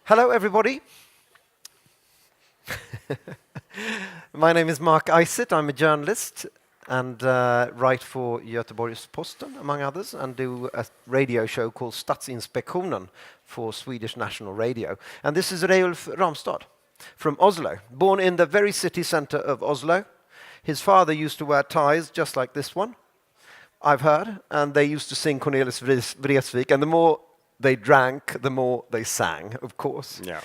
Hello, everybody. My name is Mark Isitt. I'm a journalist and write for Göteborgs-Posten, among others, and do a radio show called Stadsinspektionen for Swedish National Radio. And this is Reiulf Ramstad from Oslo, born in the very city center of Oslo. His father used to wear ties just like this one, I've heard, and they used to sing Cornelis Vreeswijk, and the more they drank, the more they sang, of course. Yeah.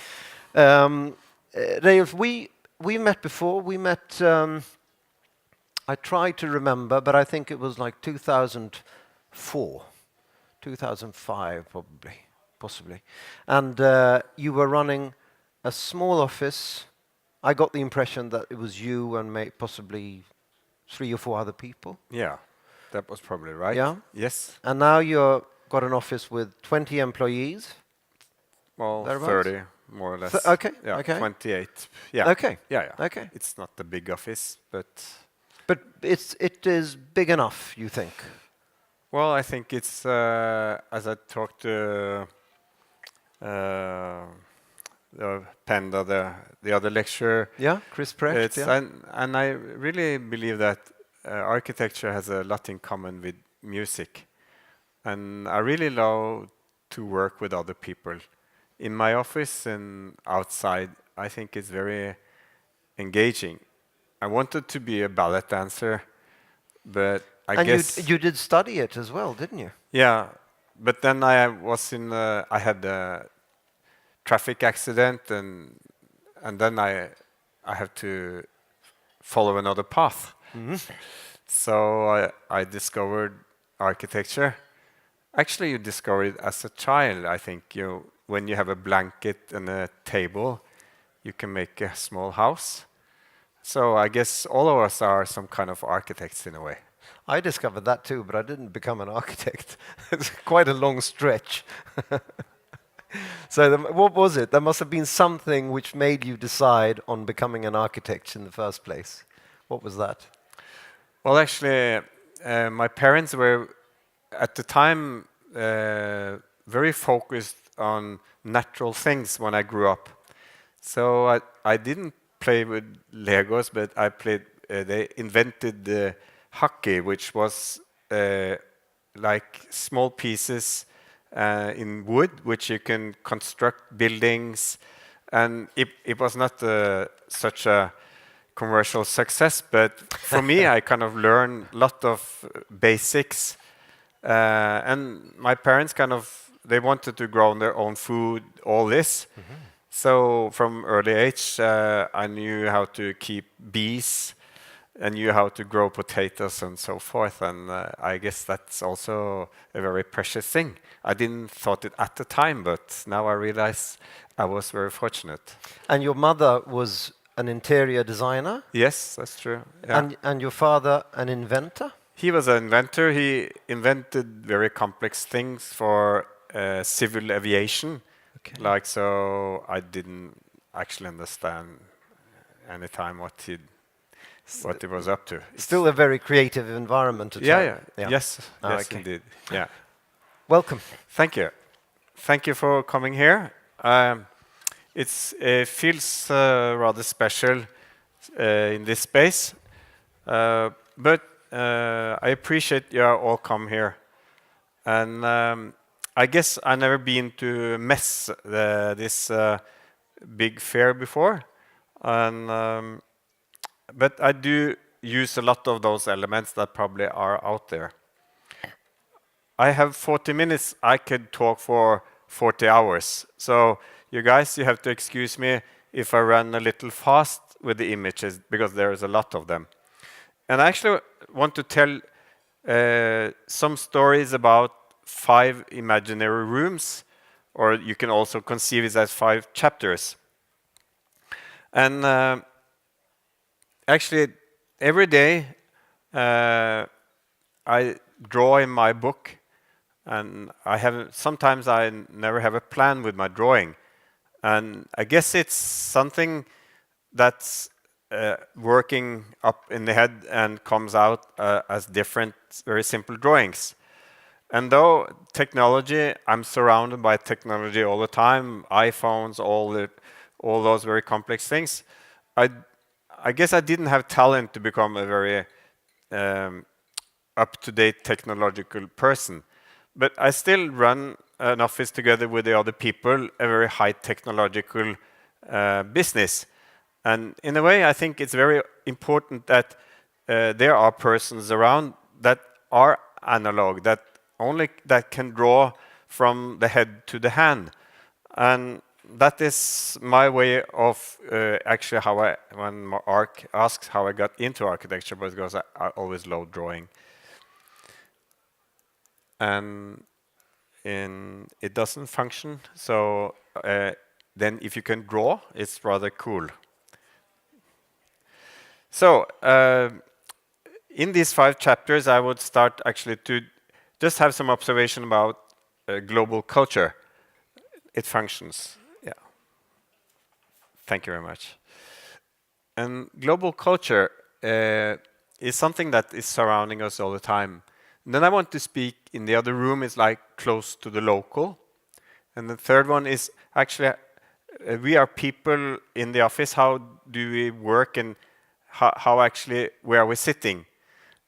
Reulf, we met before. We met, I tried to remember, but I think it was like 2004, 2005 probably, possibly. And you were running a small office. I got the impression that it was you and possibly 3 or 4 other people. Yeah, that was probably right. Yeah? Yes. And now you've got an office with 20 employees. Well, Thereabouts? 30, more or less. Okay, Yeah, okay. 28. Yeah. Okay. Yeah. Okay. It's not the big office, but... But it is big enough, you think? Well, I think it's, as I talked to the Panda, the other lecturer. Yeah, Chris Precht, yeah. And I really believe that architecture has a lot in common with music. And I really love to work with other people. In my office and outside, I think it's very engaging. I wanted to be a ballet dancer, but I guess... And you did study it as well, didn't you? Yeah, but then I was in... I had a traffic accident, and then I have to follow another path. Mm-hmm. So I discovered architecture. Actually, you discover it as a child, I think. When you have a blanket and a table, you can make a small house. So I guess all of us are some kind of architects in a way. I discovered that too, but I didn't become an architect. It's quite a long stretch. So what was it? There must have been something which made you decide on becoming an architect in the first place. What was that? Well, actually, my parents were, at the time, very focused on natural things when I grew up. So I didn't play with Legos, but they invented hockey, which was like small pieces in wood, which you can construct buildings. And it was not such a commercial success, but for me, I kind of learned a lot of basics. And my parents they wanted to grow their own food, all this. Mm-hmm. So from early age, I knew how to keep bees, I knew how to grow potatoes and so forth. And I guess that's also a very precious thing. I didn't thought it at the time, but now I realize I was very fortunate. And your mother was an interior designer? Yes, that's true. Yeah. And your father an inventor? He was an inventor. He invented very complex things for civil aviation. Okay. Like, so I didn't actually understand any time what he was up to. Still a very creative environment. Yeah. Yes, okay. Indeed. Yeah. Welcome. Thank you. Thank you for coming here. It feels rather special in this space, but I appreciate you all come here. And I guess I've never been to MESS, this big fair before. And but I do use a lot of those elements that probably are out there. I have 40 minutes. I could talk for 40 hours. So you guys, you have to excuse me if I run a little fast with the images, because there is a lot of them. And I actually want to tell some stories about 5 imaginary rooms, or you can also conceive it as 5 chapters. And actually, every day I draw in my book, and sometimes I never have a plan with my drawing. And I guess it's something that's working up in the head and comes out as different, very simple drawings. And though technology, I'm surrounded by technology all the time, iPhones, all those very complex things. I guess I didn't have talent to become a very up-to-date technological person, but I still run an office together with the other people, a very high technological business. And in a way, I think it's very important that there are persons around that are analog, that can draw from the head to the hand. And that is my way of actually when Mark asks how I got into architecture, because I always love drawing. And it doesn't function, so then if you can draw, it's rather cool. So in these 5 chapters, I would start actually to just have some observation about global culture. It functions. Yeah. Thank you very much. And global culture is something that is surrounding us all the time. And then I want to speak in the other room is like close to the local. And the third one is actually we are people in the office. How do we work, and how actually where are we sitting?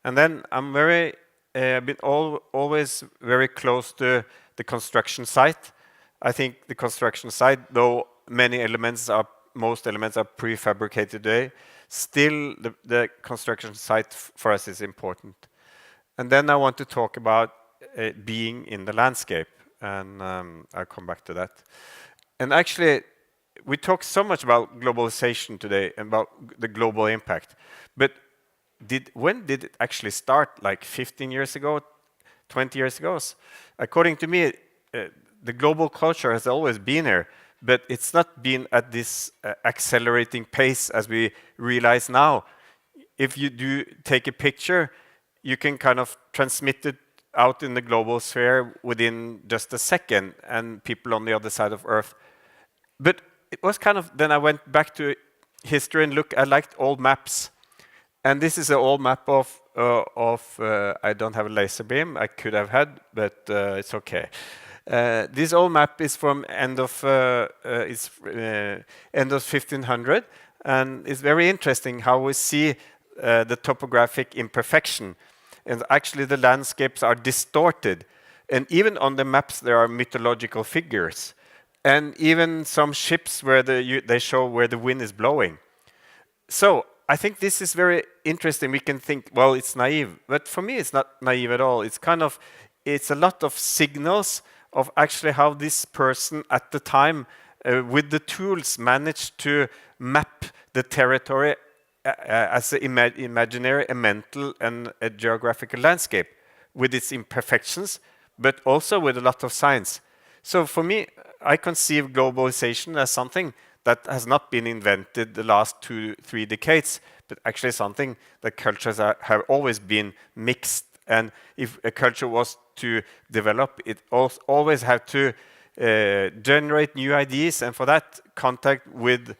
And then I'm been always very close to the construction site. I think the construction site, though most elements are prefabricated today, still the construction site for us is important. And then I want to talk about being in the landscape, and I'll come back to that. And actually, we talk so much about globalization today and about the global impact, but when did it actually start? Like 15 years ago, 20 years ago? According to me, the global culture has always been here, but it's not been at this accelerating pace as we realize now. If you do take a picture, you can kind of transmit it out in the global sphere within just a second, and people on the other side of Earth. But it was kind of, then I went back to history and I liked old maps. And this is an old map of I don't have a laser beam, I could have had, but it's okay. This old map is from end of 1500, and it's very interesting how we see the topographic imperfection. And actually the landscapes are distorted. And even on the maps there are mythological figures. And even some ships where they show where the wind is blowing. So I think this is very interesting. We can think, well, it's naive. But for me, it's not naive at all. It's a lot of signals of actually how this person at the time, with the tools, managed to map the territory as an imaginary, a mental, and a geographical landscape with its imperfections, but also with a lot of science. So for me, I conceive globalization as something that has not been invented the last 2-3 decades, but actually something that cultures have always been mixed. And if a culture was to develop, it always had to generate new ideas, and for that, contact with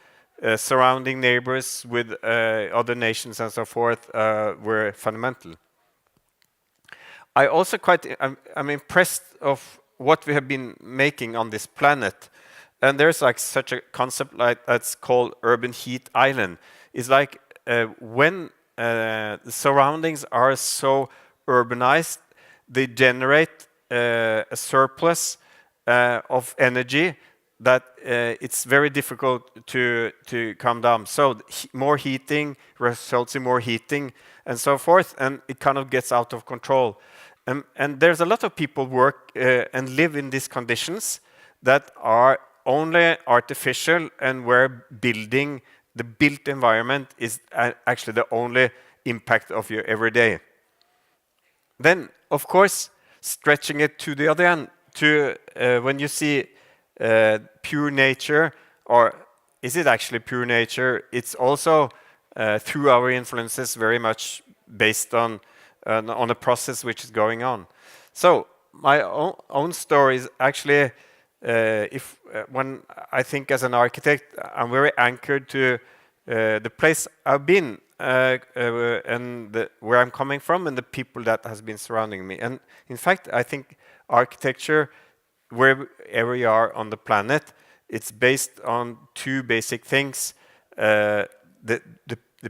surrounding neighbors, with other nations and so forth were fundamental. I also I'm impressed of what we have been making on this planet. And there's like such a concept that's called urban heat island. It's like when the surroundings are so urbanized, they generate a surplus of energy that it's very difficult to calm down. So more heating results in more heating and so forth, and it kind of gets out of control. And there's a lot of people work and live in these conditions that are only artificial, and where the built environment is actually the only impact of your everyday. Then, of course, stretching it to the other end, to when you see pure nature, or is it actually pure nature? It's also through our influences very much based on a process which is going on. So my own story is actually, when I think as an architect, I'm very anchored to the place I've been. and where I'm coming from and the people that has been surrounding me. And in fact, I think architecture, wherever you are on the planet, it's based on two basic things: the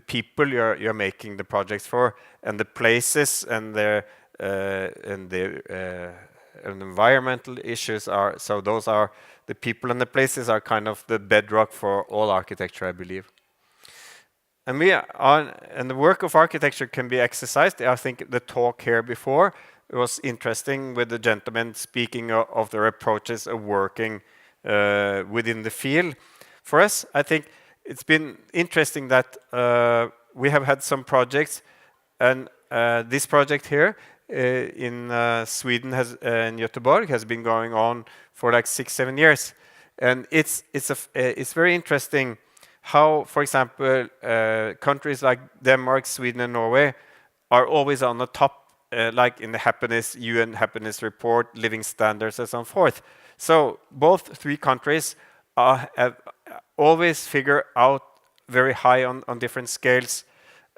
people you're making the projects for, and the places and their and environmental issues are. So those are the people and the places are kind of the bedrock for all architecture, I believe. And and the work of architecture can be exercised. I think the talk here before was interesting with the gentleman speaking of their approaches of working within the field. For us, I think it's been interesting that we have had some projects, and this project here in Sweden in Göteborg has been going on for like 6-7 years, and it's very interesting how, for example, countries like Denmark, Sweden, and Norway are always on the top, like in the UN happiness report, living standards, and so forth. So both three countries have always figured out very high on different scales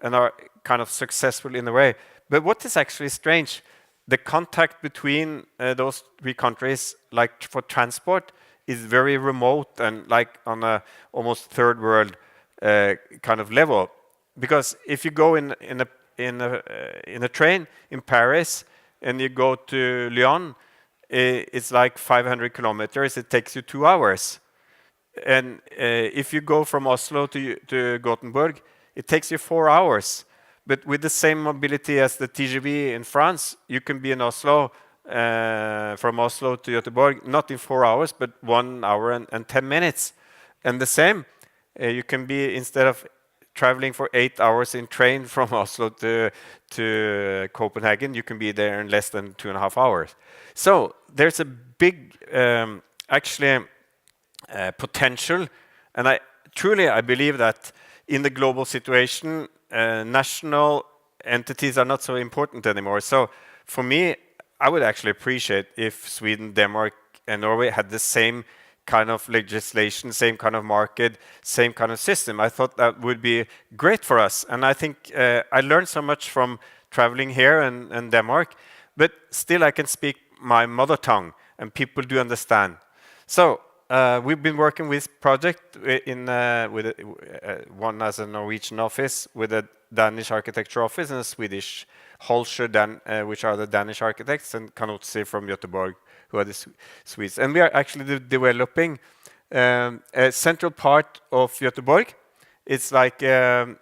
and are kind of successful in a way. But what is actually strange, the contact between those three countries, like for transport, is very remote and like on a almost third world kind of level. Because if you go in a train in Paris and you go to Lyon, it's like 500 kilometers. It takes you 2 hours. And if you go from Oslo to Gothenburg, it takes you 4 hours. But with the same mobility as the TGV in France, you can be in Oslo, from Oslo to Göteborg, not in 4 hours, but 1 hour and 10 minutes. And the same, you can be, instead of traveling for 8 hours in train from Oslo to Copenhagen, you can be there in less than 2.5 hours. So there's a big, potential, and I believe that in the global situation, national entities are not so important anymore. So for me, I would actually appreciate if Sweden, Denmark, and Norway had the same kind of legislation, same kind of market, same kind of system. I thought that would be great for us. And I think I learned so much from traveling here and Denmark, but still I can speak my mother tongue and people do understand. So we've been working with project with one as a Norwegian office, with a Danish architecture office, and a Swedish Holscher, which are the Danish architects, and Kanotsi from Göteborg, who are the Swedes. And we are actually developing a central part of Göteborg. It's like, and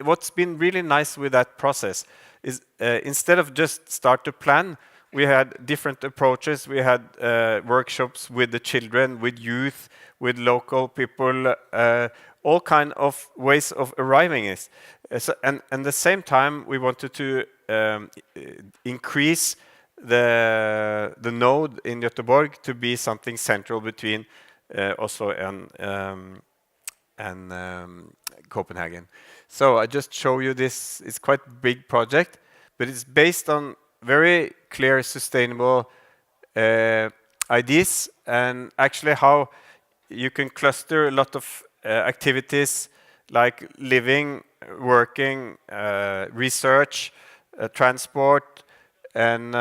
what's been really nice with that process is instead of just start to plan, we had different approaches. We had workshops with the children, with youth, with local people, all kind of ways of arriving at it. And at the same time, we wanted to increase the node in Göteborg to be something central between Oslo and Copenhagen. So I just show you this. It's quite a big project, but it's based on very clear, sustainable ideas, and actually how you can cluster a lot of activities like living, working, research, transport, and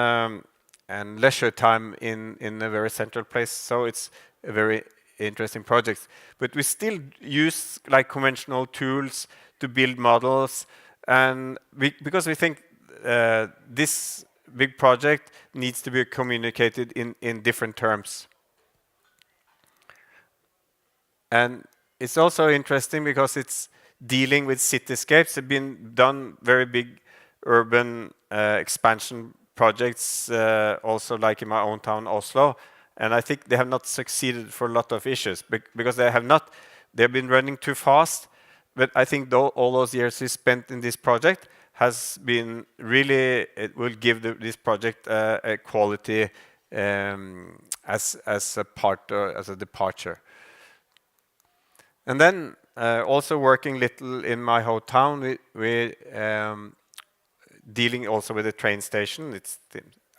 leisure time in a very central place. So it's a very interesting project. But we still use like conventional tools to build models, and because we think this big project needs to be communicated in different terms. And it's also interesting because it's dealing with cityscapes. Have been done very big urban expansion projects, also like in my own town, Oslo. And I think they have not succeeded for a lot of issues because they've been running too fast. But I think all those years we spent in this project has been really, it will give this project a quality as a part, as a departure. And then also working little in my hometown, we dealing also with the train station.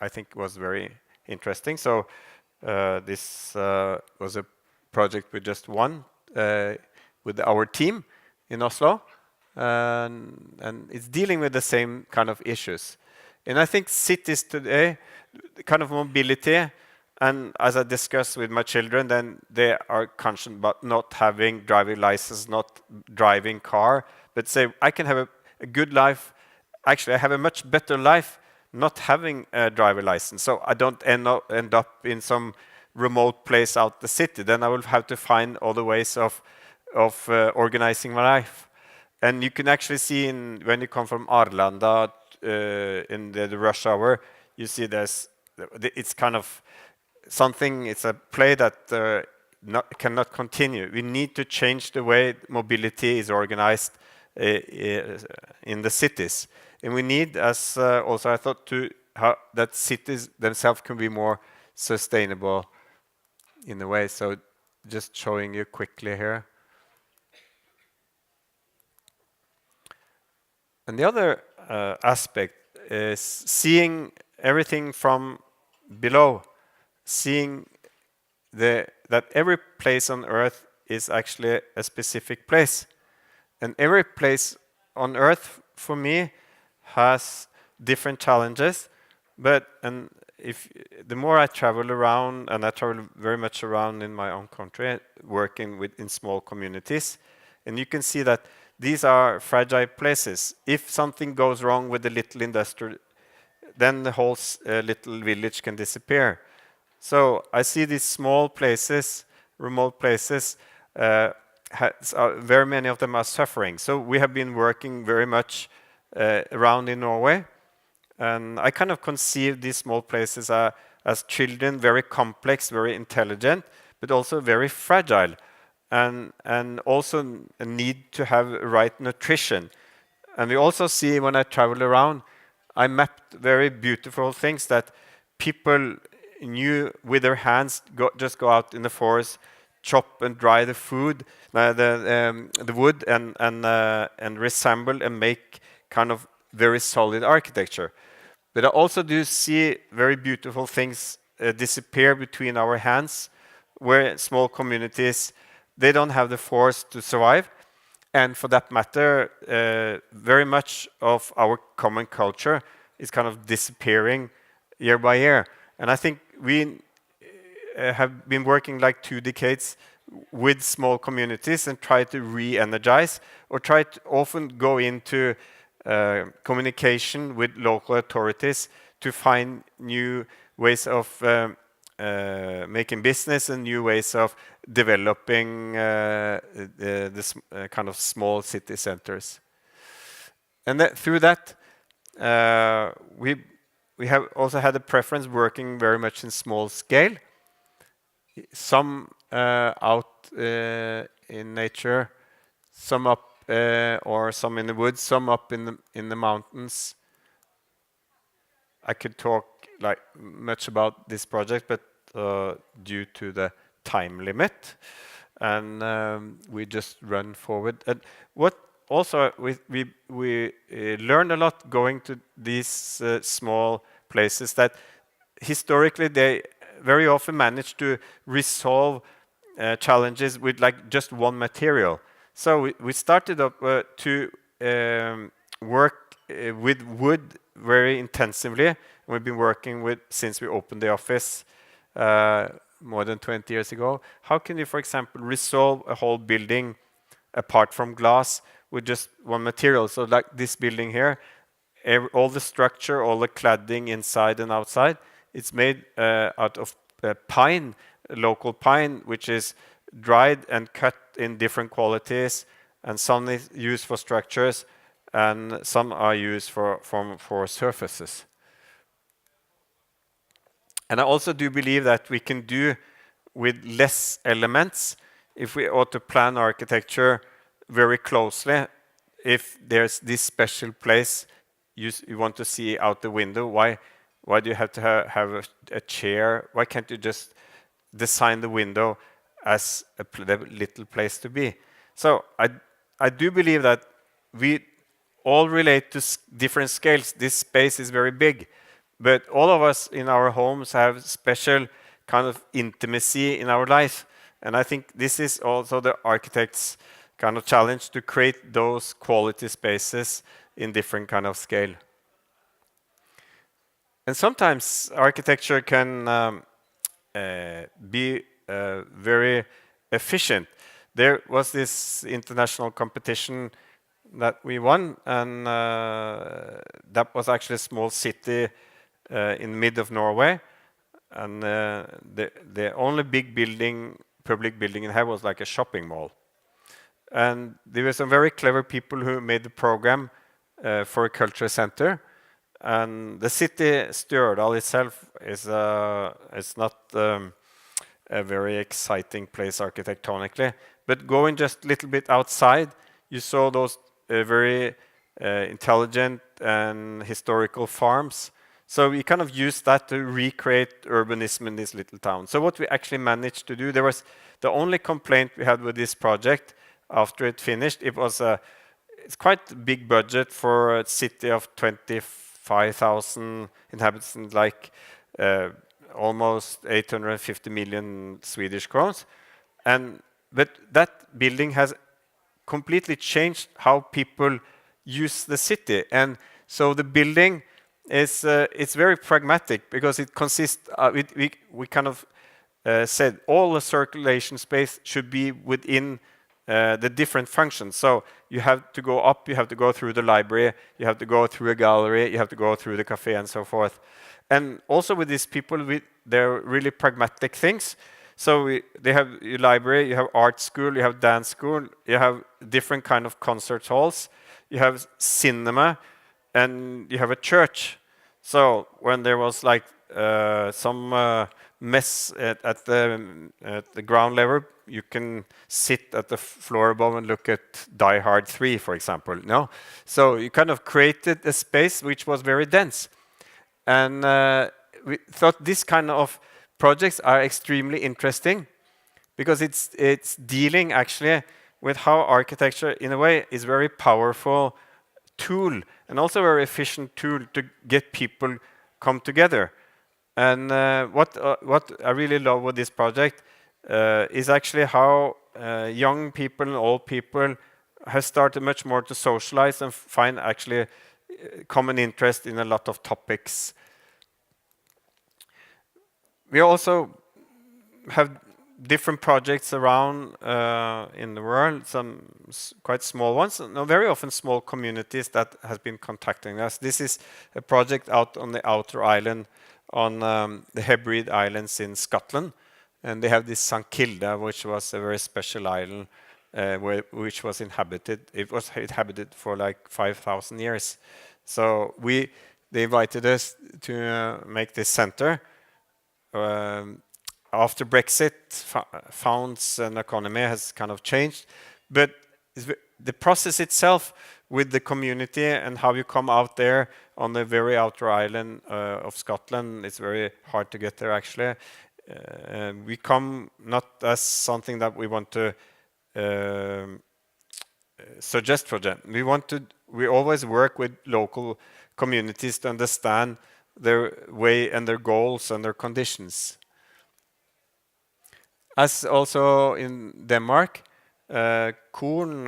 I think was very interesting. So this was a project we just won with our team in Oslo. and it's dealing with the same kind of issues. And I think cities today, the kind of mobility, and as I discussed with my children, then they are conscious about not having driving license, not driving car, but say, I can have a good life. Actually, I have a much better life not having a driver license. So I don't end up in some remote place out the city. Then I will have to find other ways of organizing my life. And you can actually see when you come from Arlanda in the rush hour, you see it's kind of something, it's a play that cannot continue. We need to change the way mobility is organized in the cities. And we need, as also I thought, that cities themselves can be more sustainable in a way. So just showing you quickly here. And the other aspect is seeing everything from below, seeing that every place on Earth is actually a specific place. And every place on Earth, for me, has different challenges. And if the more I travel around, and I travel very much around in my own country, working in small communities, and you can see that these are fragile places. If something goes wrong with the little industry, then the whole little village can disappear. So I see these small places, remote places, very many of them are suffering. So we have been working very much around in Norway. And I kind of conceive these small places as children, very complex, very intelligent, but also very fragile. And also a need to have right nutrition. And we also see when I travel around, I mapped very beautiful things that people knew with their hands, just go out in the forest, chop and dry the food, the wood, and reassemble and make kind of very solid architecture. But I also do see very beautiful things disappear between our hands, where small communities, they don't have the force to survive. And for that matter, very much of our common culture is kind of disappearing year by year. And I think we have been working like 2 decades with small communities and try to re-energize, or try to often go into communication with local authorities to find new ways of making business and new ways of developing this kind of small city centers. And through that, we have also had a preference working very much in small scale. Some out in nature, some up or some in the woods, some up in the mountains. I could talk like much about this project, but due to the time limit, and we just run forward. And what also we learned a lot going to these small places, that historically they very often manage to resolve challenges with like just one material. So we started up to work with wood very intensively. We've been working with since we opened the office more than 20 years ago. How can you, for example, resolve a whole building apart from glass with just one material? So like this building here, all the structure, all the cladding inside and outside, it's made out of pine, local pine, which is dried and cut in different qualities, and some is used for structures and some are used for surfaces. And I also do believe that we can do with less elements if we ought to plan architecture very closely. If there's this special place you want to see out the window, why do you have to have a chair? Why can't you just design the window as a little place to be? So I do believe that we all relate to different scales. This space is very big, but all of us in our homes have special kind of intimacy in our life. And I think this is also the architect's kind of challenge to create those quality spaces in different kind of scale. And sometimes architecture can be very efficient. There was this international competition that we won, and that was actually a small city in mid of Norway, and the only big building, public building in here was like a shopping mall. And there were some very clever people who made the program for a cultural center. And the city Stjørdal itself is not a very exciting place architectonically. But going just a little bit outside, you saw those very intelligent and historical farms. So we kind of used that to recreate urbanism in this little town. So what we actually managed to do, there was the only complaint we had with this project after it finished, it's quite a big budget for a city of 25,000 inhabitants, like almost 850 million Swedish crowns. But that building has completely changed how people use the city. And so the building is it's very pragmatic because it consists, we kind of said all the circulation space should be within the different functions. So you have to go up, you have to go through the library, you have to go through a gallery, you have to go through the cafe and so forth. And also with these people, they're really pragmatic things. So they have your library, you have art school, you have dance school, you have different kind of concert halls, you have cinema, and you have a church. So when there was like some mess at the ground level, you can sit at the floor above and look at Die Hard 3, for example. No, so you kind of created a space which was very dense, and we thought this kind of projects are extremely interesting because it's dealing actually with how architecture, in a way, is very powerful tool and also a very efficient tool to get people come together. And what I really love with this project is actually how young people and old people have started much more to socialize and find actually common interest in a lot of topics. We also have different projects around in the world, some quite small ones, no, very often small communities that has been contacting us. This is a project out on the outer island on the Hebrides Islands in Scotland, and they have this St. Kilda, which was a very special island which was inhabited. It was inhabited for like 5,000 years. So they invited us to make this center. After Brexit, funds and economy has kind of changed, but the process itself with the community and how you come out there on the very outer island of Scotland, it's very hard to get there actually. We come not as something that we want to suggest for them. We always work with local communities to understand their way and their goals and their conditions. As also in Denmark, corn,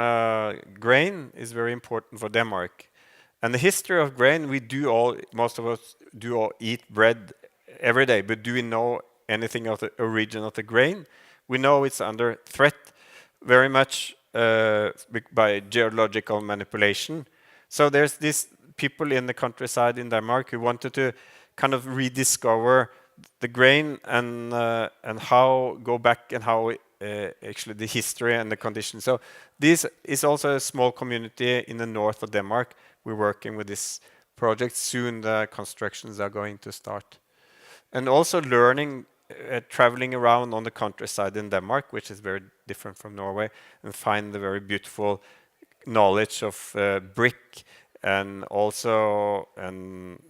grain is very important for Denmark. And the history of grain, most of us eat bread every day, but do we know anything of the origin of the grain? We know it's under threat very much by geological manipulation. So there's these people in the countryside in Denmark who wanted to kind of rediscover the grain and how go back and how actually the history and the conditions. So this is also a small community in the north of Denmark. We're working with this project. Soon the constructions are going to start. And also learning, traveling around on the countryside in Denmark, which is very different from Norway, and find the very beautiful knowledge of brick and also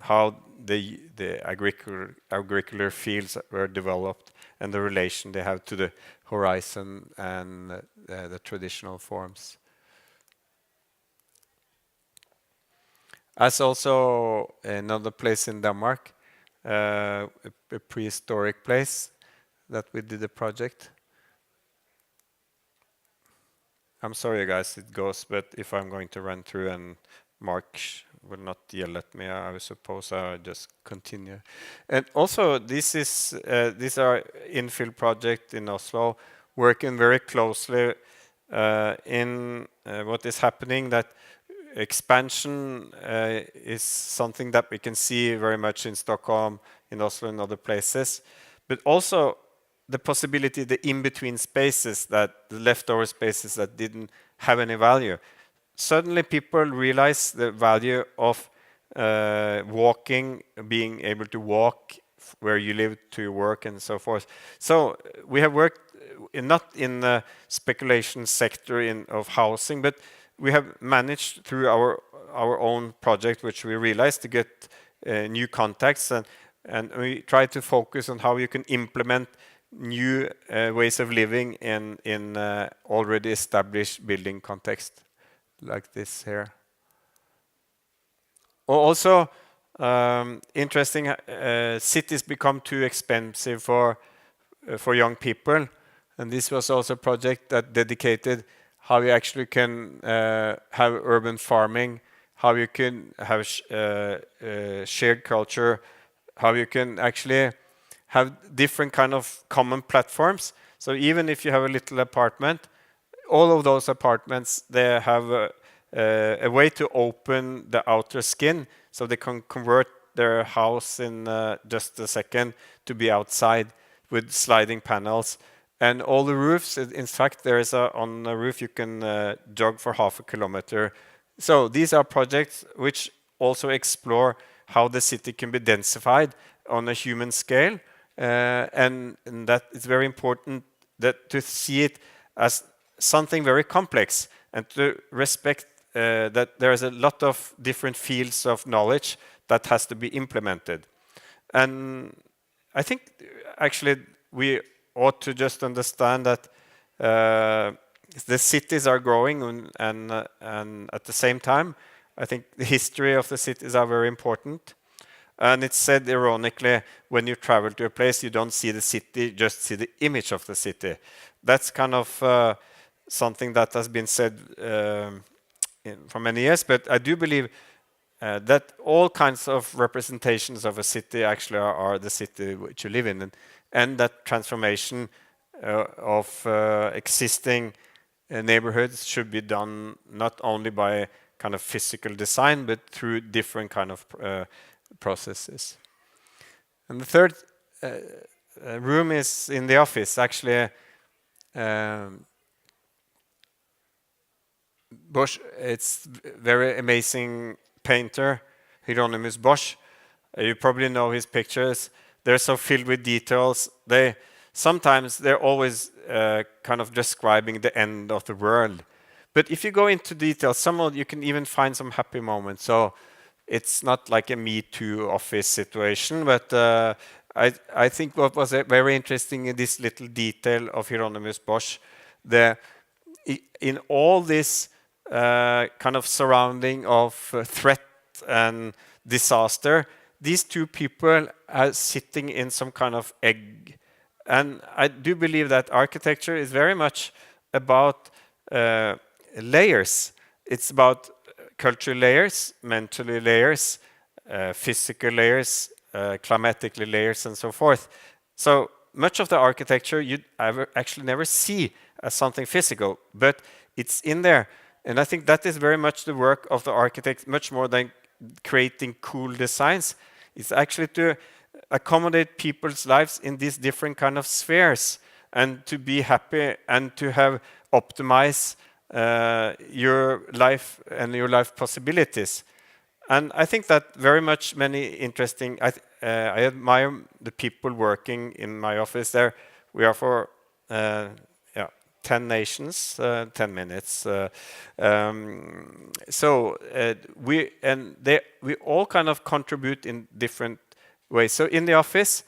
how the agricultural fields were developed and the relation they have to the horizon and the traditional forms. As also another place in Denmark, a prehistoric place that we did a project. I'm sorry, guys, it goes, but if I'm going to run through and Mark will not yell at me, I suppose I'll just continue. And also, these are infill project in Oslo, working very closely in what is happening. That expansion is something that we can see very much in Stockholm, in Oslo, and other places, but also the possibility, the in-between spaces, that the leftover spaces that didn't have any value. Suddenly people realize the value of walking, being able to walk where you live to work and so forth. So we have worked not in the speculation sector of housing, but we have managed through our own project, which we realized, to get new contacts, and we try to focus on how you can implement new ways of living in already established building context, like this here. Also, interesting, cities become too expensive for young people, and this was also a project that dedicated how you actually can have urban farming, how you can have shared culture, how you can actually have different kind of common platforms. So even if you have a little apartment, all of those apartments, they have a way to open the outer skin, so they can convert their house in just a second to be outside with sliding panels. And all the roofs, in fact, there is on the roof you can jog for half a kilometer. So these are projects which also explore how the city can be densified on a human scale. And that it's very important that to see it as something very complex, and to respect that there is a lot of different fields of knowledge that has to be implemented. And I think actually we ought to just understand that the cities are growing, and at the same time, I think the history of the cities are very important. And it's said ironically, when you travel to a place, you don't see the city, just see the image of the city. That's kind of something that has been said for many years, but I do believe that all kinds of representations of a city actually are the city which you live in, and that transformation of existing neighborhoods should be done not only by kind of physical design, but through different kind of processes. And the third room is in the office. Actually, Bosch, it's very amazing painter, Hieronymus Bosch. You probably know his pictures. They're so filled with details. Sometimes they're always kind of describing the end of the world. But if you go into detail, you can even find some happy moments. So it's not like a Me Too office situation, but I think what was very interesting in this little detail of Hieronymus Bosch, in all this kind of surrounding of threat and disaster, these two people are sitting in some kind of egg. And I do believe that architecture is very much about layers. It's about cultural layers, mentally layers, physical layers, climatically layers, and so forth. So much of the architecture you actually never see as something physical, but it's in there. And I think that is very much the work of the architect, much more than creating cool designs. It's actually to accommodate people's lives in these different kind of spheres, and to be happy and to have optimize your life and your life possibilities. And I think that very much many interesting, I admire the people working in my office there. We are for 10 nations, 10 minutes. We all kind of contribute in different ways. So in the office,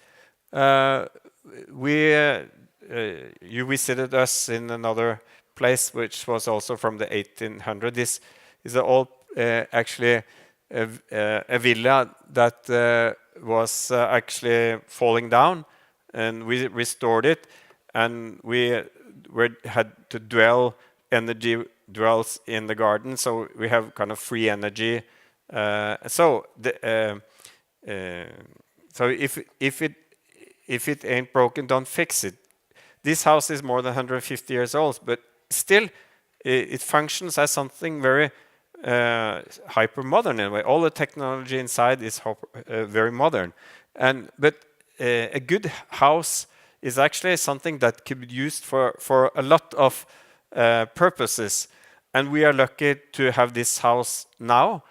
you visited us in another place, which was also from the 1800s. This is all actually a villa that was actually falling down, and we restored it, and we had to dwell energy dwells in the garden, so we have kind of free energy. So if it ain't broken, don't fix it. This house is more than 150 years old, but still it functions as something very hyper modern in a way. All the technology inside is very modern, but a good house is actually something that could be used for a lot of purposes. And we are lucky to have this house now.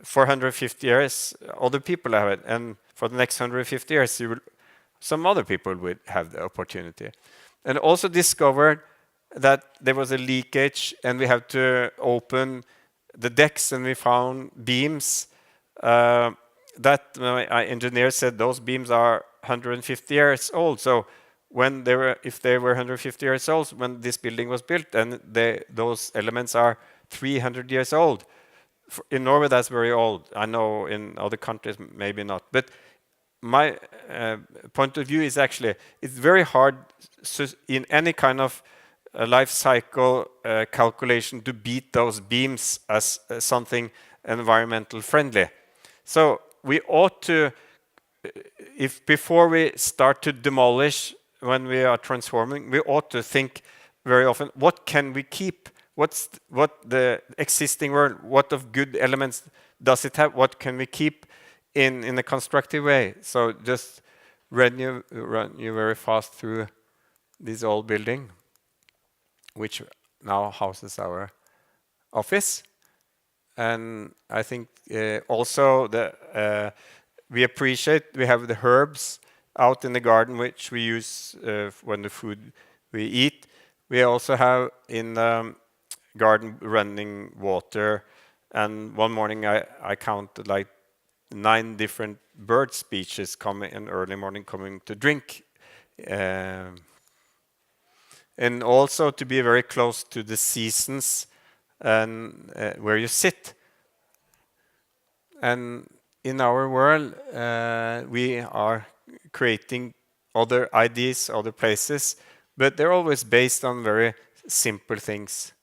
For 150 years, other people have it, and for the next 150 years, some other people would have the opportunity. And also discovered that there was a leakage, and we had to open the decks, and we found beams that my engineer said those beams are 150 years old. So if they were 150 years old when this building was built, and those elements are 300 years old. In Norway, that's very old. I know in other countries, maybe not. But my point of view is actually, it's very hard in any kind of life cycle calculation to beat those beams as something environmental friendly. So we ought to, if before we start to demolish when we are transforming, we ought to think very often, what can we keep? What the existing world, what of good elements does it have? What can we keep in a constructive way? So just run you very fast through this old building, which now houses our office. And I think also we appreciate, we have the herbs out in the garden, which we use when the food we eat. We also have in the garden running water, and one morning I counted like 9 different bird species coming in early morning coming to drink, and also to be very close to the seasons and where you sit. And in our world we are creating other ideas, other places, but they're always based on very simple things.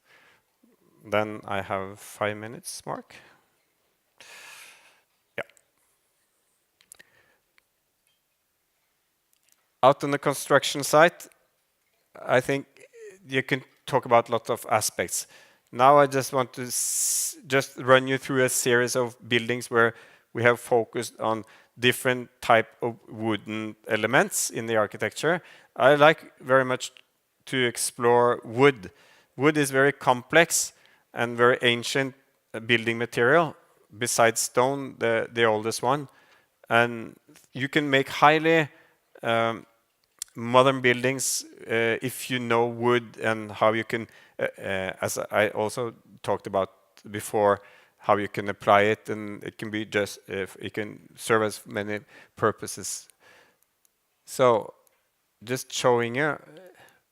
Then I have 5 minutes, Mark. Yeah. Out on the construction site, I think you can talk about a lot of aspects. Now I just want to just run you through a series of buildings where we have focused on different type of wooden elements in the architecture. I like very much to explore wood. Wood is very complex and very ancient building material, besides stone, the oldest one. And you can make highly modern buildings if you know wood and how you can, as I also talked about before, how you can apply it, and it can be just, it can serve as many purposes. So just showing you,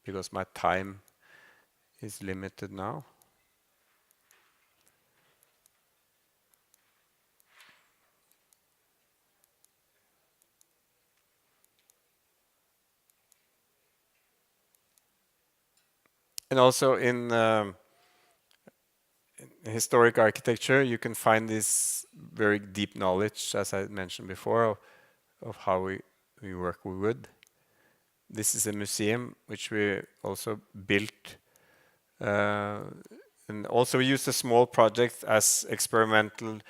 because my time is limited now. And also in historic architecture, you can find this very deep knowledge, as I mentioned before, of how we work with wood. This is a museum which we also built. And also we used a small project as experimental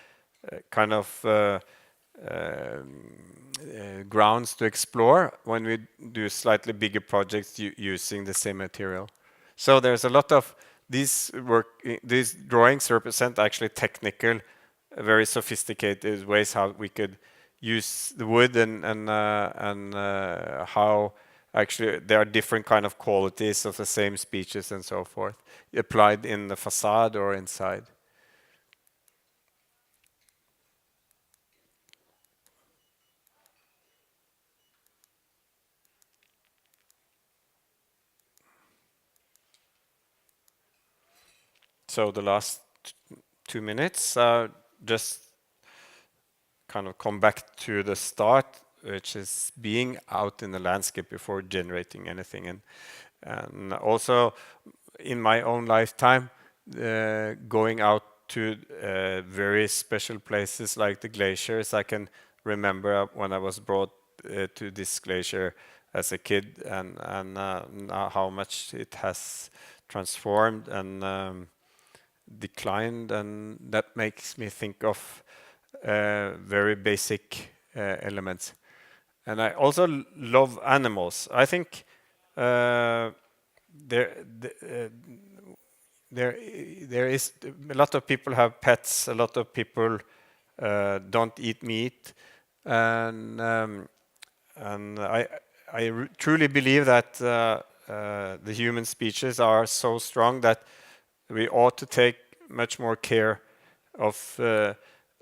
kind of grounds to explore when we do slightly bigger projects using the same material. So there's a lot of these drawings represent actually technical, very sophisticated ways how we could use the wood and how actually there are different kind of qualities of the same species and so forth applied in the facade or inside. So the last 2 minutes, just kind of come back to the start, which is being out in the landscape before generating anything. And also in my own lifetime, going out to very special places like the glaciers. I can remember when I was brought to this glacier as a kid, and now how much it has transformed and declined, and that makes me think of very basic elements. And I also love animals. I think there there is a lot of people have pets. A lot of people don't eat meat, and I truly believe that the human species are so strong that we ought to take much more care of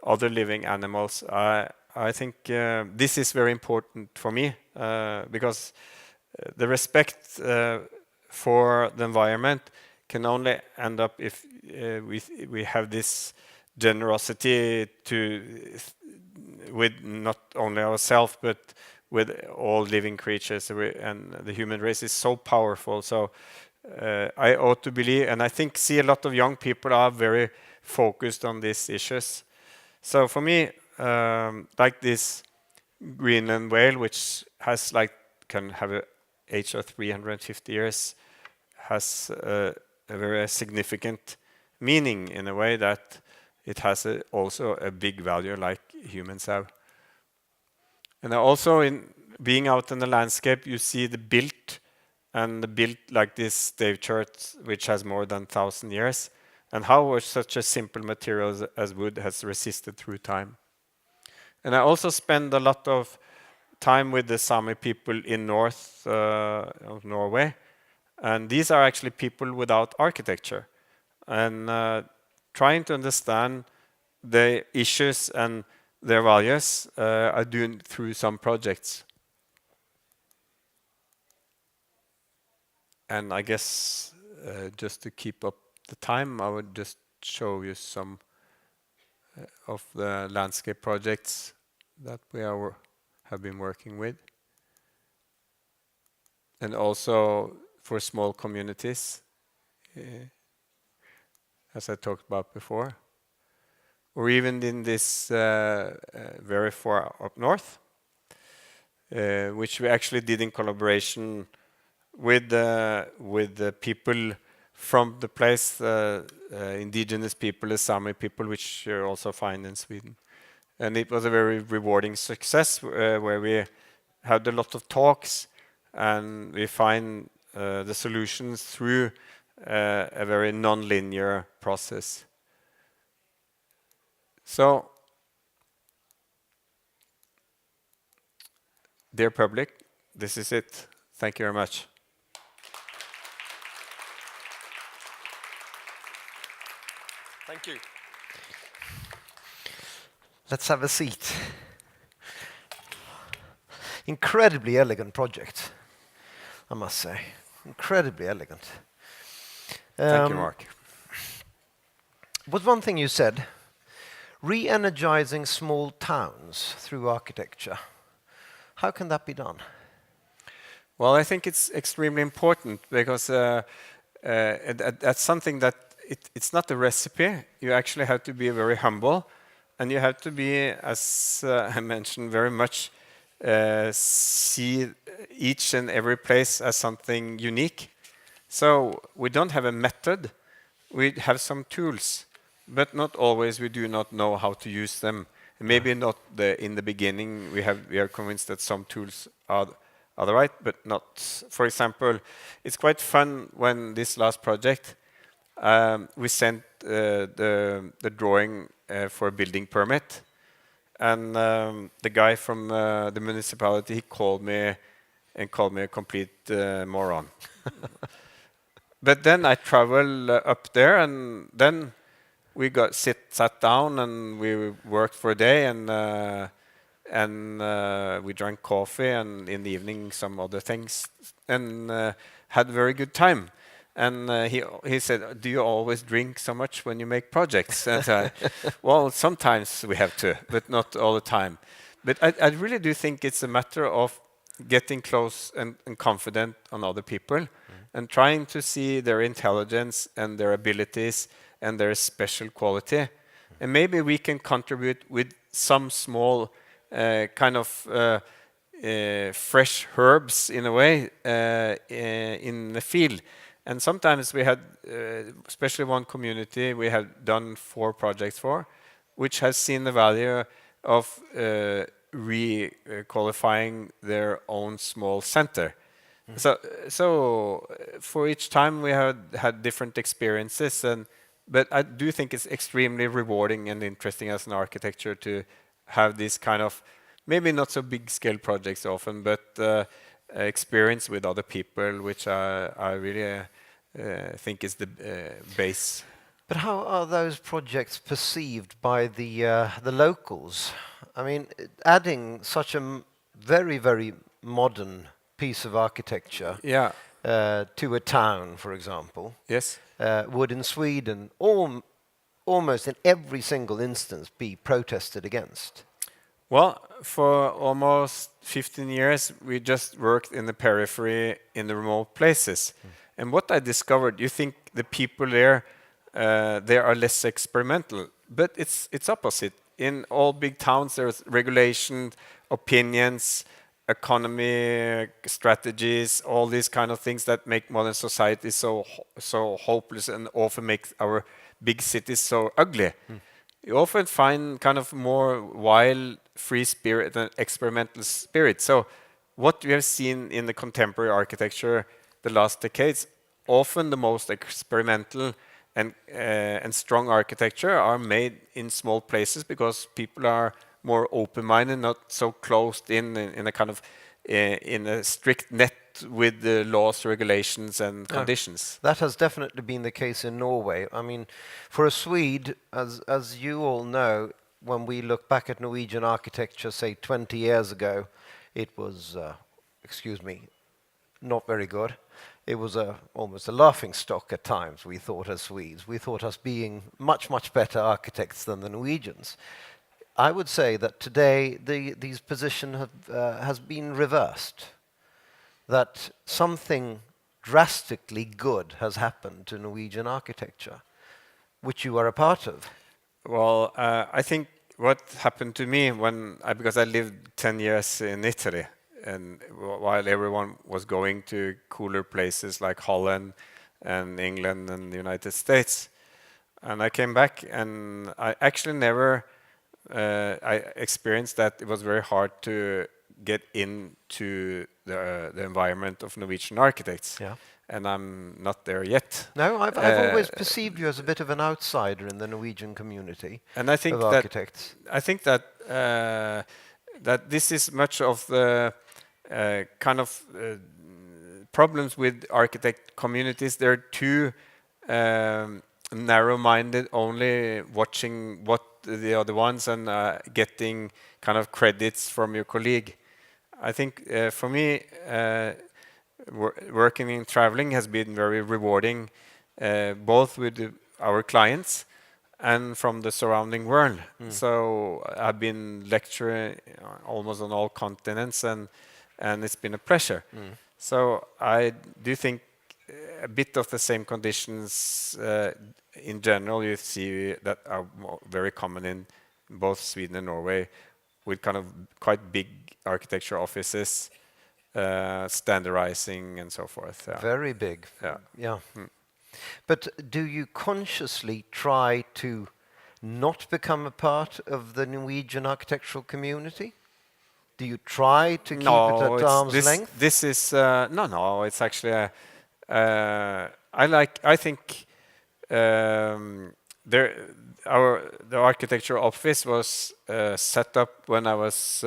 other living animals. I think this is very important for me because the respect for the environment can only end up if we have this generosity with not only ourselves but with all living creatures. And the human race is so powerful. So I ought to believe, and I think see a lot of young people are very focused on these issues. So for me, like this Greenland whale, which has can have an age of 350 years, has a very significant meaning in a way that it has also a big value like humans have. And also in being out in the landscape, you see the built, and the built like this stave church, which has more than 1,000 years, and how such a simple material as wood has resisted through time. And I also spend a lot of time with the Sami people in north of Norway, and these are actually people without architecture, and trying to understand the issues and their values are doing through some projects. And I guess just to keep up the time, I would just show you some of the landscape projects that we have been working with. And also for small communities, as I talked about before. Or even in this very far up north, which we actually did in collaboration with the people from the place, indigenous people, the Sami people, which you also find in Sweden. And it was a very rewarding success where we had a lot of talks, and we find the solutions through a very non-linear process. So, dear public, this is it. Thank you very much. Thank you. Let's have a seat. Incredibly elegant project, I must say. Incredibly elegant. Thank you, Mark. But one thing you said, re-energizing small towns through architecture. How can that be done? Well, I think it's extremely important because that's something that it's not a recipe. You actually have to be very humble, and you have to be, as I mentioned, very much see each and every place as something unique. So we don't have a method. We have some tools, but not always we do not know how to use them. Maybe not in the beginning. We are convinced that some tools are right, but not. For example, it's quite fun when this last project we sent the drawing for a building permit, and the guy from the municipality, he called me a complete moron. But then I traveled up there, and then we sat down and we worked for a day, and we drank coffee, and in the evening some other things, and had a very good time. And he said, "Do you always drink so much when you make projects?" And I, well, sometimes we have to, but not all the time. But I really do think it's a matter of getting close and confident on other people, and trying to see their intelligence and their abilities and their special quality. And maybe we can contribute with some small kind of fresh herbs in a way in the field. And sometimes we had, especially one community, we have done 4 projects for, which has seen the value of re-qualifying their own small center. So for each time we have had different experiences, but I do think it's extremely rewarding and interesting as an architecture to have these kind of maybe not so big scale projects often, but experience with other people, which I really think is the base. But how are those projects perceived by the locals? I mean, adding such a very, very modern piece of architecture Yeah. To a town, for example, Yes. Would in Sweden almost in every single instance be protested against. Well, for almost 15 years, we just worked in the periphery, in the remote places. And what I discovered, you think the people there, they are less experimental, but it's opposite. In all big towns, there's regulation, opinions, economy, strategies, all these kind of things that make modern society so hopeless and often make our big cities so ugly. You often find kind of more wild, free spirit and experimental spirit. So what we have seen in the contemporary architecture the last decades, often the most experimental and strong architecture are made in small places because people are more open-minded, not so closed in a kind of in a strict net with the laws, regulations, and conditions. That has definitely been the case in Norway. I mean, for a Swede, as you all know, when we look back at Norwegian architecture, say 20 years ago, it was, excuse me, not very good. It was almost a laughing stock at times, we thought, as Swedes. We thought us being much, much better architects than the Norwegians. I would say that today these positions has been reversed. That something drastically good has happened to Norwegian architecture, which you are a part of. Well, I think what happened to me because I lived 10 years in Italy, and while everyone was going to cooler places like Holland and England and the United States, and I came back and I actually never I experienced that it was very hard to get into the environment of Norwegian architects. Yeah. And I'm not there yet. No, I've always perceived you as a bit of an outsider in the Norwegian community and I think of architects. I think that that this is much of the kind of problems with architect communities. They're too narrow-minded, only watching what the other ones and getting kind of credits from your colleague. I think for me, working in traveling has been very rewarding, both with our clients and from the surrounding world. So I've been lecturing almost on all continents, and it's been a pleasure. So I do think a bit of the same conditions in general you see that are very common in both Sweden and Norway, with kind of quite big architecture offices, standardizing and so forth. Yeah. Very big. Yeah. But do you consciously try to not become a part of the Norwegian architectural community? Do you try to keep it at arm's length? This is no. It's actually I think the architecture office was set up when I was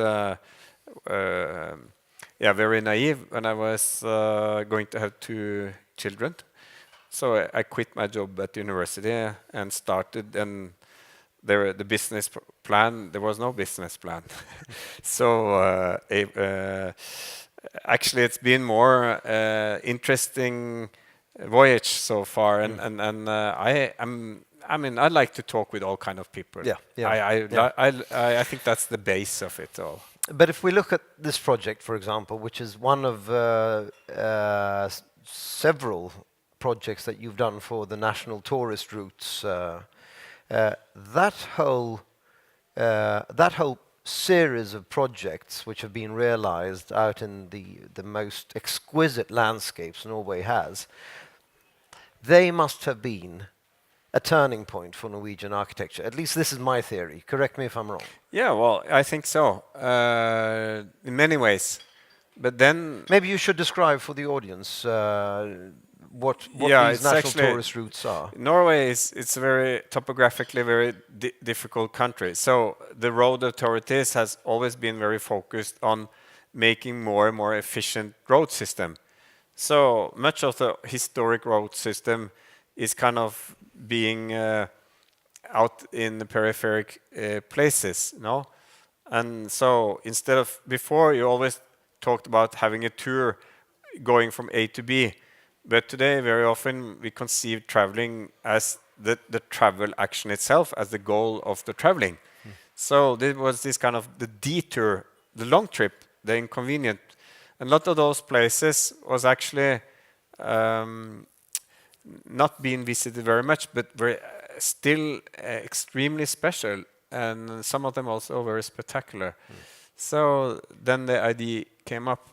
very naive, when I was going to have 2 children. So I quit my job at university and started, and the business plan, there was no business plan. So actually it's been more interesting voyage so far, and I mean I like to talk with all kind of people. I think that's the base of it all. But if we look at this project, for example, which is one of several projects that you've done for the national tourist routes. That whole series of projects which have been realized out in the most exquisite landscapes Norway has, they must have been a turning point for Norwegian architecture. At least this is my theory. Correct me if I'm wrong. Yeah, well, I think so, in many ways. But then, Maybe you should describe for the audience what yeah, these it's national actually tourist routes are. Norway it's a very topographically very difficult country. So the road authorities has always been very focused on making more and more efficient road system. So much of the historic road system is kind of being out in the peripheric places, no? And so instead of before, you always talked about having a tour going from A to B, but today very often we conceive traveling as the travel action itself as the goal of the traveling. So there was this kind of the detour, the long trip, the inconvenient. And a lot of those places was actually not being visited very much, but were still extremely special, and some of them also very spectacular. So then the idea came up.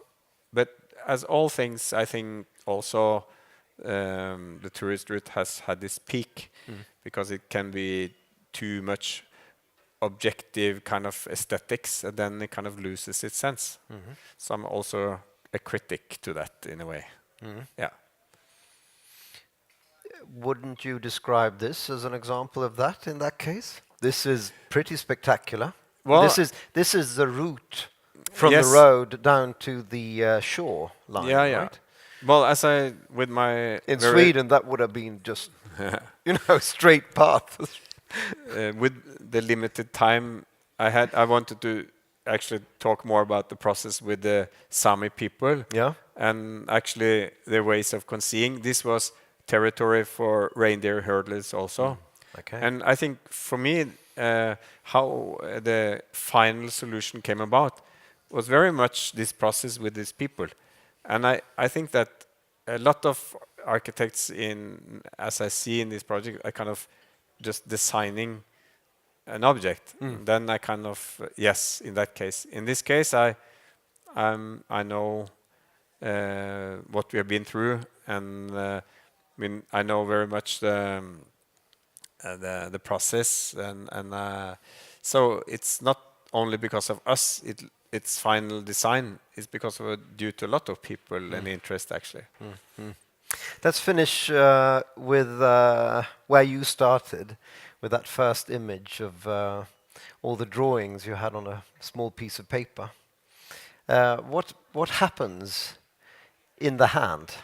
But as all things, I think also the tourist route has had this peak because it can be too much objective kind of aesthetics, and then it kind of loses its sense. So I'm also a critic to that in a way. Yeah. Wouldn't you describe this as an example of that in that case? This is pretty spectacular. Well, this is the route from yes. the road down to the shore line, Yeah. right? Well, as I with my In Sweden, that would have been just, straight path. with the limited time I had, I wanted to actually talk more about the process with the Sami people. Yeah. And actually their ways of conceiving. This was territory for reindeer herders also. Okay. And I think for me, how the final solution came about was very much this process with these people. And I think that a lot of architects as I see in this project, are kind of just designing an object. Then I kind of, yes, in that case. In this case, I know what we have been through, and I know very much the process, and so it's not only because of us. Its final design is because of due to a lot of people and interest actually. Let's finish with where you started, with that first image of all the drawings you had on a small piece of paper. What happens in the hand?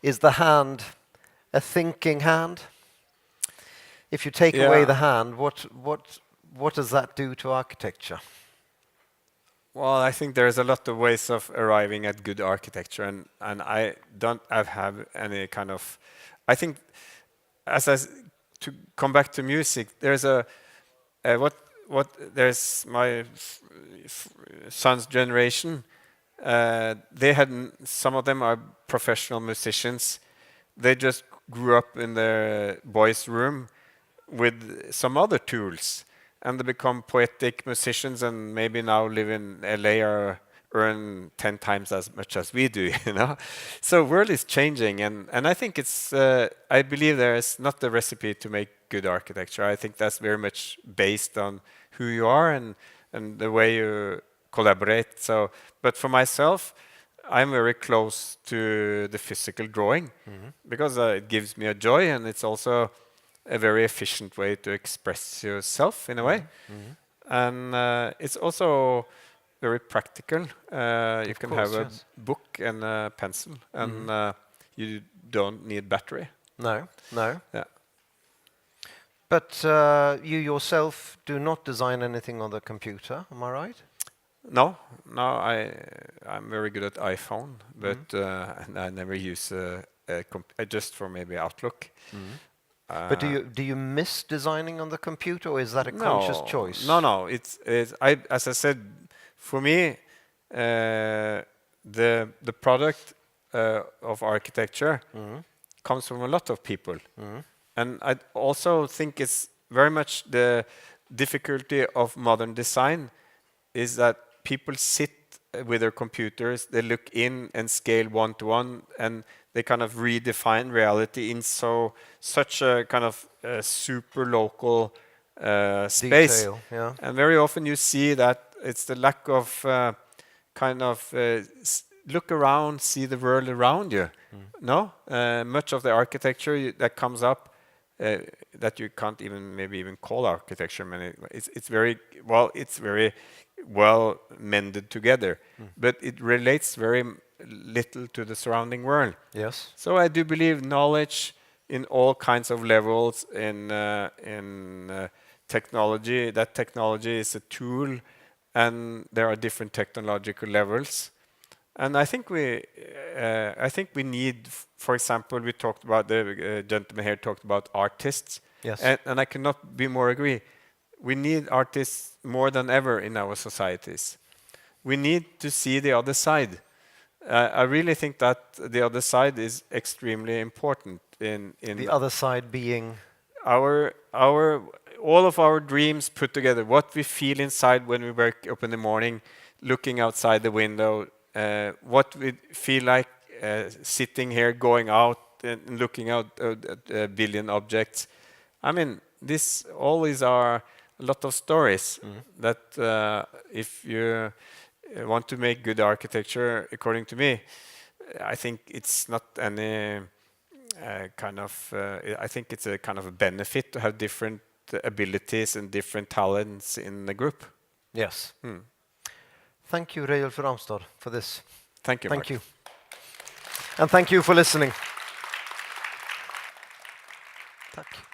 Is the hand a thinking hand? If you take away the hand, what does that do to architecture? Well, I think there's a lot of ways of arriving at good architecture, and I don't have any kind of. I think, to come back to music, there's there's my son's generation. They had some of them are professional musicians. They just grew up in their boys' room with some other tools, and they become poetic musicians, and maybe now live in LA or earn 10 times as much as we do. So world is changing, and I think it's. I believe there is not the recipe to make good architecture. I think that's very much based on who you are and the way you collaborate. So, but for myself, I'm very close to the physical drawing because it gives me a joy, and it's also a very efficient way to express yourself in a way. And it's also very practical. You can have a book and a pencil, and you don't need battery. No. Yeah. But you yourself do not design anything on the computer, am I right? No, I'm very good at iPhone, but I never use just for maybe Outlook. But do you miss designing on the computer, or is that a conscious choice? No. It's as I said, for me, the product of architecture comes from a lot of people. And I also think it's very much the difficulty of modern design is that people sit with their computers, they look in and scale one-to-one, and they kind of redefine reality in such a kind of super local space. Detail, yeah. And very often you see that it's the lack of look around, see the world around you. No, much of the architecture that comes up that you can't maybe even call architecture. It's very well mended together, but it relates very little to the surrounding world. Yes. So I do believe knowledge in all kinds of levels in technology. That technology is a tool, and there are different technological levels. And I think we need, for example, we talked about the gentleman here talked about artists. Yes. And I cannot be more agree. We need artists more than ever in our societies. We need to see the other side. I really think that the other side is extremely important. In the other side being all of our dreams put together. What we feel inside when we wake up in the morning, looking outside the window. What we feel like sitting here, going out and looking out at a billion objects. I mean, this always are a lot of stories that if you want to make good architecture, according to me, I think it's not any I think it's a kind of a benefit to have different abilities and different talents in the group. Yes. Thank you, Reiulf Ramstad, for this. Thank you, Mark. Thank you. And thank you for listening. Tack.